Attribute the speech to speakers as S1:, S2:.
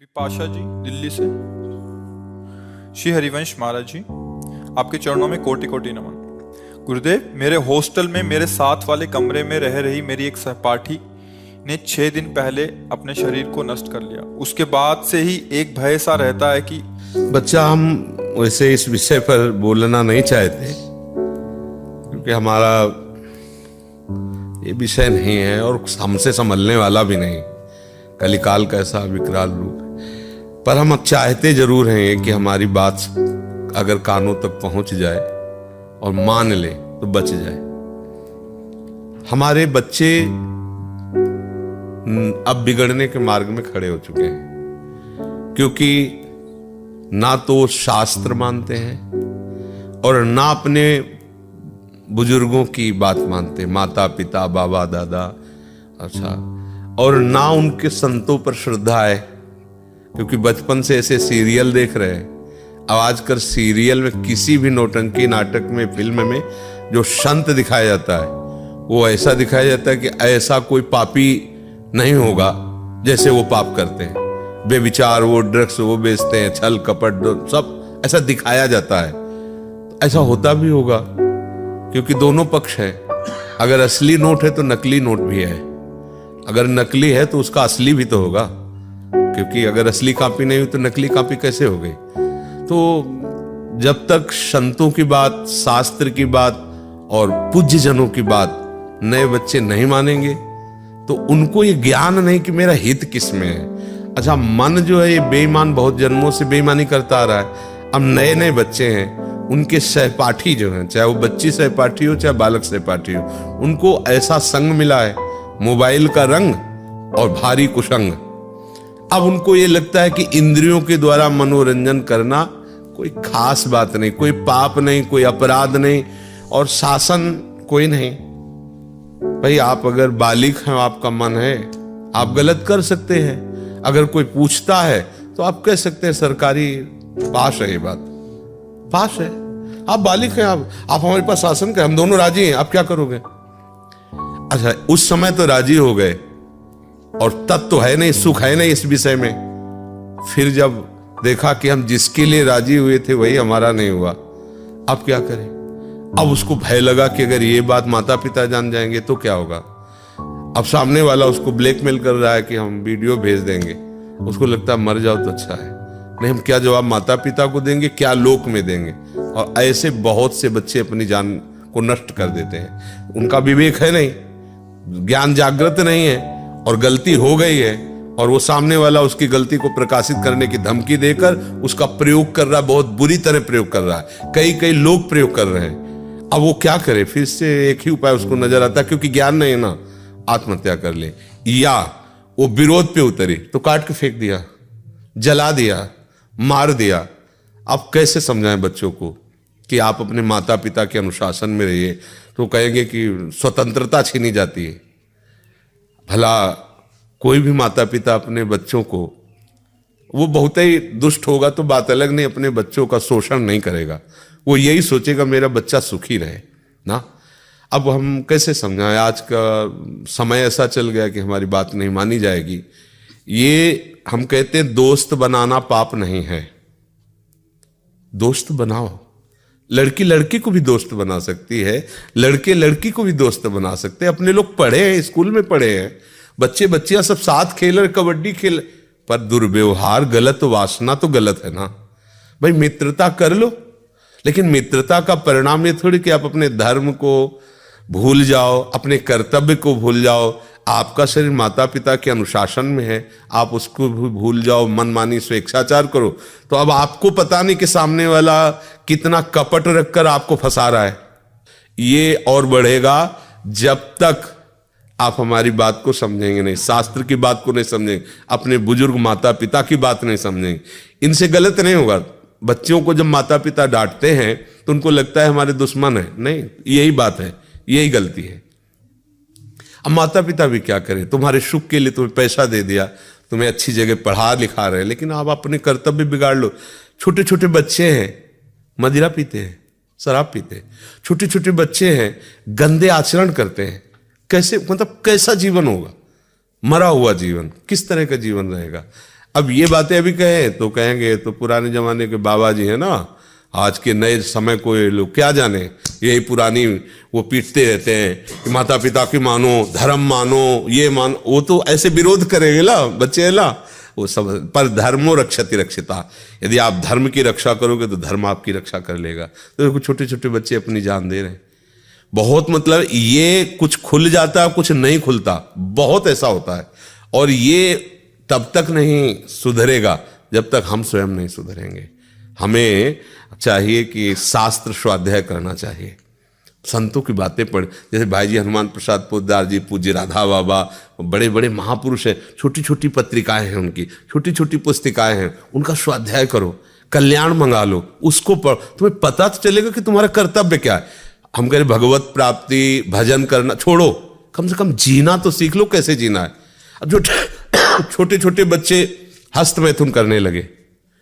S1: विपाशा जी दिल्ली से। श्री हरिवंश महाराज जी, आपके चरणों में कोटि कोटि नमन। गुरुदेव, मेरे हॉस्टल में मेरे साथ वाले कमरे में रह रही मेरी एक सहपाठी ने 6 दिन पहले अपने शरीर को नष्ट कर लिया। उसके बाद से ही एक भय सा रहता है कि
S2: बच्चा, हम वैसे इस विषय पर बोलना नहीं चाहते क्योंकि हमारा ये विषय नहीं है और हमसे संभलने वाला भी नहीं। कलिकाल कैसा विकराल रूप है। पर हम चाहते जरूर हैं कि हमारी बात अगर कानों तक पहुंच जाए और मान ले तो बच जाए। हमारे बच्चे अब बिगड़ने के मार्ग में खड़े हो चुके हैं क्योंकि ना तो शास्त्र मानते हैं और ना अपने बुजुर्गों की बात मानते, माता पिता बाबा दादा, अच्छा, और ना उनके संतों पर श्रद्धा है क्योंकि बचपन से ऐसे सीरियल देख रहे हैं। अब आजकल सीरियल में किसी भी नौटंकी नाटक में, फिल्म में जो संत दिखाया जाता है वो ऐसा दिखाया जाता है कि ऐसा कोई पापी नहीं होगा जैसे वो पाप करते हैं। बेविचार, वो ड्रग्स वो बेचते हैं, छल कपट सब ऐसा दिखाया जाता है। ऐसा होता भी होगा क्योंकि दोनों पक्ष है। अगर असली नोट है तो नकली नोट भी है, अगर नकली है तो उसका असली भी तो होगा, क्योंकि अगर असली कॉपी नहीं हुई तो नकली कॉपी कैसे हो गई। तो जब तक संतों की बात, शास्त्र की बात और पूज्य जनों की बात नए बच्चे नहीं मानेंगे तो उनको ये ज्ञान नहीं कि मेरा हित किस में है। अच्छा, मन जो है ये बेईमान, बहुत जन्मों से बेईमानी करता आ रहा है। अब नए नए बच्चे हैं, उनके सहपाठी जो हैं, चाहे वो बच्ची सहपाठी हो चाहे बालक सहपाठी हो, उनको ऐसा संग मिला है, मोबाइल का रंग और भारी कुसंग। अब उनको ये लगता है कि इंद्रियों के द्वारा मनोरंजन करना कोई खास बात नहीं, कोई पाप नहीं, कोई अपराध नहीं और शासन कोई नहीं। भाई, आप अगर बालिग हैं, आपका मन है, आप गलत कर सकते हैं। अगर कोई पूछता है तो आप कह सकते हैं सरकारी पास है, ये बात पास है, आप बालिग हैं, आप हमारे पास शासन का, हम दोनों राजी हैं, आप क्या करोगे। अच्छा, उस समय तो राजी हो गए और तब तो है नहीं, सुख है नहीं इस विषय में। फिर जब देखा कि हम जिसके लिए राजी हुए थे वही हमारा नहीं हुआ, अब क्या करें। अब उसको भय लगा कि अगर ये बात माता पिता जान जाएंगे तो क्या होगा। अब सामने वाला उसको ब्लैकमेल कर रहा है कि हम वीडियो भेज देंगे। उसको लगता है मर जाओ तो अच्छा है, नहीं हम क्या जवाब माता पिता को देंगे, क्या लोक में देंगे। और ऐसे बहुत से बच्चे अपनी जान को नष्ट कर देते हैं। उनका विवेक है नहीं, ज्ञान जागृत नहीं है और गलती हो गई है और वो सामने वाला उसकी गलती को प्रकाशित करने की धमकी देकर उसका प्रयोग कर रहा है, बहुत बुरी तरह प्रयोग कर रहा है। कई लोग प्रयोग कर रहे हैं। अब वो क्या करे, फिर से एक ही उपाय उसको नजर आता है, क्योंकि ज्ञान नहीं है ना, आत्महत्या कर ले। या वो विरोध पे उतरी तो काट के फेंक दिया, जला दिया, मार दिया। अब कैसे समझाएं बच्चों को कि आप अपने माता पिता के अनुशासन में रहिए, तो कहेंगे कि स्वतंत्रता छीनी जाती है। भला कोई भी माता पिता अपने बच्चों को, वो बहुत ही दुष्ट होगा तो बात अलग, नहीं, अपने बच्चों का शोषण नहीं करेगा। वो यही सोचेगा मेरा बच्चा सुखी रहे ना। अब हम कैसे समझाएं, आज का समय ऐसा चल गया कि हमारी बात नहीं मानी जाएगी। ये हम कहते हैं दोस्त बनाना पाप नहीं है, दोस्त बनाओ। लड़की लड़की को भी दोस्त बना सकती है, लड़के लड़की को भी दोस्त बना सकते हैं। अपने लोग पढ़े हैं, स्कूल में पढ़े हैं, बच्चे बच्चियां सब साथ खेल रहे, कबड्डी खेल, पर दुर्व्यवहार गलत, वासना तो गलत है ना। भाई, मित्रता कर लो, लेकिन मित्रता का परिणाम ये थोड़ी कि आप अपने धर्म को भूल जाओ, अपने कर्तव्य को भूल जाओ। आपका शरीर माता पिता के अनुशासन में है, आप उसको भी भूल जाओ, मनमानी स्वेच्छाचार करो, तो अब आपको पता नहीं कि सामने वाला कितना कपट रखकर आपको फंसा रहा है। ये और बढ़ेगा जब तक आप हमारी बात को समझेंगे नहीं, शास्त्र की बात को नहीं समझेंगे, अपने बुजुर्ग माता पिता की बात नहीं समझेंगे। इनसे गलत नहीं होगा। बच्चों को जब माता पिता डांटते हैं तो उनको लगता है हमारे दुश्मन है, नहीं, यही बात है, यही गलती है। अब माता पिता भी क्या करें, तुम्हारे सुख के लिए तुम्हें पैसा दे दिया, तुम्हें अच्छी जगह पढ़ा लिखा रहे, लेकिन आप अपने कर्तव्य बिगाड़ लो। छोटे छोटे बच्चे हैं, मदिरा पीते हैं, शराब पीते हैं, छोटे छोटे बच्चे हैं, गंदे आचरण करते हैं। कैसे, मतलब कैसा जीवन होगा, मरा हुआ जीवन, किस तरह का जीवन रहेगा। अब ये बातें अभी कहें तो कहेंगे तो पुराने जमाने के बाबा जी हैं ना, आज के नए समय को ये लोग क्या जाने, यही पुरानी वो पीटते रहते हैं कि माता पिता की मानो, धर्म मानो, ये मानो। वो तो ऐसे विरोध करेंगे ना बच्चे ना, वो सब। पर धर्मो रक्षति रक्षिता, यदि आप धर्म की रक्षा करोगे तो धर्म आपकी रक्षा कर लेगा। तो छोटे छोटे बच्चे अपनी जान दे रहे हैं। बहुत मतलब ये कुछ खुल जाता है, कुछ नहीं खुलता, बहुत ऐसा होता है। और ये तब तक नहीं सुधरेगा जब तक हम स्वयं नहीं सुधरेंगे। हमें चाहिए कि शास्त्र स्वाध्याय करना चाहिए, संतों की बातें पढ़, जैसे भाई जी हनुमान प्रसाद पोद्दार जी, पूज्य राधा बाबा, बड़े बड़े महापुरुष हैं। छोटी छोटी पत्रिकाएं हैं उनकी, छोटी छोटी पुस्तिकाएं हैं, उनका स्वाध्याय करो, कल्याण मंगा लो, उसको पढ़, तुम्हें पता तो चलेगा कि तुम्हारा कर्तव्य क्या है। हम कह रहे भगवत प्राप्ति, भजन करना छोड़ो, कम से कम जीना तो सीख लो, कैसे जीना है। अब जो छोटे छोटे बच्चे हस्त मैथुन करने लगे,